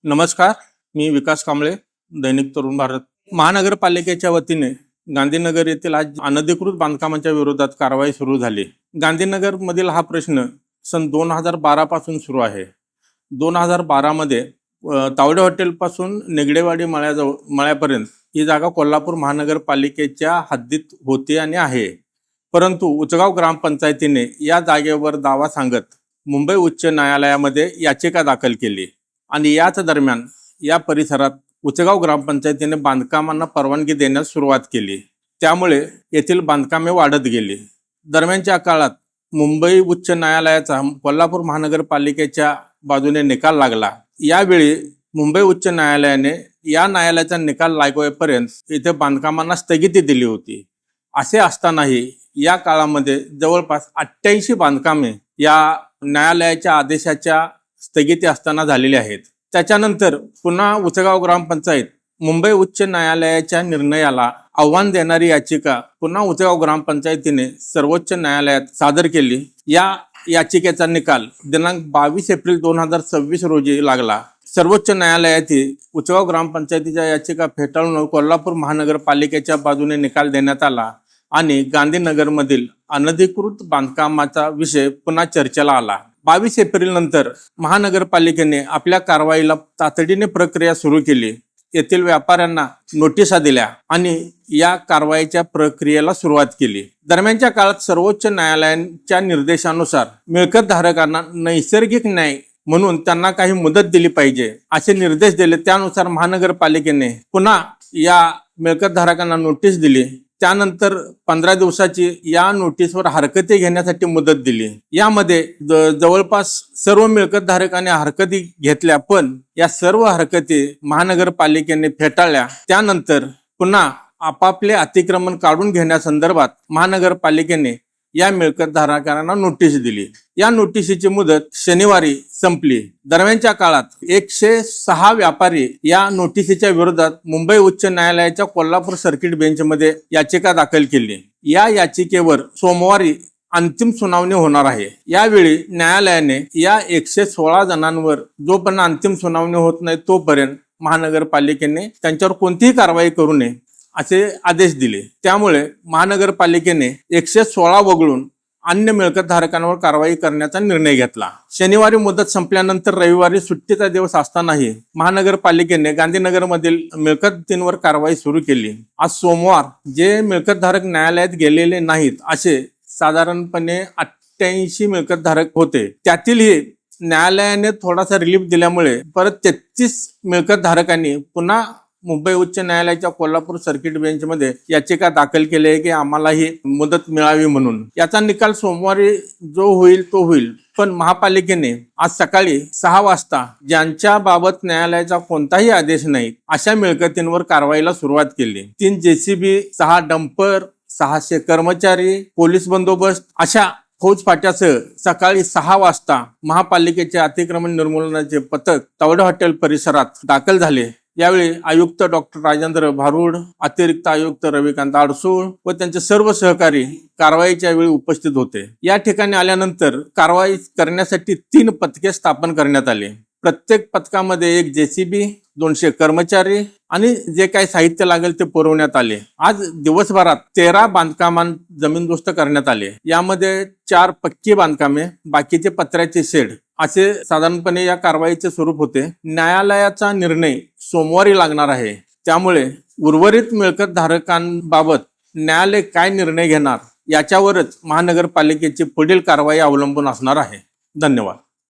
नमस्कार, मी विकास कांबळे, दैनिक तरुण भारत. महानगरपालिकेच्या वतीने गांधीनगर येथील आज अनधिकृत बांधकामांच्या विरोधात कारवाई सुरू झाली. गांधीनगर मधील हा प्रश्न सन 2012 पासून सुरू आहे. 2012 मध्ये तावडे हॉटेल पासून निगडेवाडी मळ्यापर्यंत ही जागा कोल्हापूर महानगरपालिकेच्या हद्दीत होती आणि आहे. परंतु उचगाव ग्रामपंचायतीने या जागेवर दावा सांगत मुंबई उच्च न्यायालयामध्ये याचिका दाखल केली आणि याच दरम्यान या परिसरात उचगाव ग्रामपंचायतीने बांधकामांना परवानगी देण्यास सुरुवात केली. त्यामुळे येथील बांधकामे वाढत गेली. दरम्यानच्या काळात मुंबई उच्च न्यायालयाचा कोल्हापूर महानगरपालिकेच्या बाजूने निकाल लागला. यावेळी मुंबई उच्च न्यायालयाने या न्यायालयाचा निकाल लागेपर्यंत येथे बांधकामांना स्थगिती दिली होती. असे असतानाही या काळामध्ये जवळपास 88 बांधकामे या न्यायालयाच्या आदेशाच्या स्थगिती असताना झालेली आहेत. त्याच्यानंतर पुन्हा उचगाव ग्रामपंचायत मुंबई उच्च न्यायालयाच्या निर्णयाला आव्हान देणारी याचिका पुन्हा उचगाव ग्रामपंचायतीने सर्वोच्च न्यायालयात सादर केली. या याचिकेचा निकाल दिनांक 22 एप्रिल 2026 रोजी लागला. सर्वोच्च न्यायालयातील उचगाव ग्रामपंचायतीच्या याचिका फेटाळून कोल्हापूर महानगरपालिकेच्या बाजूने निकाल देण्यात आला आणि गांधीनगरमधील अनधिकृत बांधकामाचा विषय पुन्हा चर्चेला आला. 22 एप्रिल नंतर महानगरपालिकेने आपल्या कारवाईला तातडीने प्रक्रिया सुरू केली. येथील व्यापाऱ्यांना नोटिसा दिल्या आणि या कारवाईच्या प्रक्रियेला सुरुवात केली. दरम्यानच्या काळात सर्वोच्च न्यायालयाच्या निर्देशानुसार मिळकत धारकांना नैसर्गिक न्याय म्हणून त्यांना काही मुदत दिली पाहिजे असे निर्देश दिले. त्यानुसार महानगरपालिकेने पुन्हा या मिळकत धारकांना नोटीस दिली. त्यानंतर 15 दिवसाची या नोटीसवर हरकती घेण्यासाठी मुदत दिली. यामध्ये जवळपास सर्व मिळकत धारकांनी हरकती घेतल्या, पण या सर्व हरकती महानगरपालिकेने फेटाळल्या. त्यानंतर पुन्हा आपापले अतिक्रमण काढून घेण्यासंदर्भात महानगरपालिकेने या मिळकत धारकांना नोटीस दिली. या नोटीसीची मुदत शनिवारी संपली. दरम्यानच्या काळात 106 व्यापारी या नोटीसीच्या विरोधात मुंबई उच्च न्यायालयाच्या कोल्हापूर सर्किट बेंचमध्ये याचिका दाखल केली. या याचिकेवर सोमवारी अंतिम सुनावणी होणार आहे. यावेळी न्यायालयाने या 116 जणांवर जोपर्यंत अंतिम सुनावणी होत नाही तोपर्यंत महानगरपालिकेने त्यांच्यावर कोणतीही कारवाई करू नये असे आदेश दिले. त्यामुळे महानगरपालिकेने 116 वगळून अन्य मिळकत धारकांवर कारवाई करण्याचा निर्णय घेतला. शनिवारी मुदत संपल्यानंतर रविवारी सुट्टीचा दिवस असतानाही महानगरपालिकेने गांधीनगरमधील मिळकतींवर कारवाई सुरू केली. आज सोमवार जे मिळकत धारक न्यायालयात गेलेले नाहीत असे साधारणपणे 88 मिळकत धारक होते. त्यातीलही न्यायालयाने थोडासा रिलीफ दिल्यामुळे परत 33 मिळकत धारकांनी पुन्हा मुंबई उच्च न्यायालयाच्या कोल्हापूर सर्किट बेंचमध्ये याचिका दाखल केली आहे की आम्हाला ही मुदत मिळावी म्हणून. याचा निकाल सोमवारी जो होईल तो होईल, पण महापालिकेने आज सकाळी 6 वाजता ज्यांच्या बाबत न्यायालयाचा कोणताही आदेश नाही अशा मिळकतींवर कारवाईला सुरुवात केली. 3 JCB, 6 डंपर, 600 कर्मचारी, पोलीस बंदोबस्त अशा फौजफाट्यासह सकाळी 6 वाजता महापालिकेचे अतिक्रमण निर्मूलनाचे पथक तावडे हॉटेल परिसरात दाखल झाले. यावेळी आयुक्त डॉक्टर राजेंद्र भारुड, अतिरिक्त आयुक्त रविकांत आडसूळ व त्यांचे सर्व सहकारी कारवाईच्या वेळी उपस्थित होते. या ठिकाणी आल्यानंतर कारवाई करण्यासाठी 3 पथके स्थापन करण्यात आली. प्रत्येक पथकामध्ये 1 JCB, 200 कर्मचारी आणि जे काही साहित्य लागेल ते पुरवण्यात आले. आज दिवसभरात 13 बांधकामां जमीनदोस्त करण्यात आले. यामध्ये 4 पक्की बांधकामे, बाकीचे पत्र्याचे शेड असे साधारणपणे या कारवाईचे स्वरूप होते. न्यायालयाचा निर्णय सोमवारी लागणार आहे. त्यामुळे उर्वरित मिळकत धारकांबाबत न्यायालय काय निर्णय घेणार याच्यावरच महानगरपालिकेची पुढील कारवाई अवलंबून असणार आहे. धन्यवाद.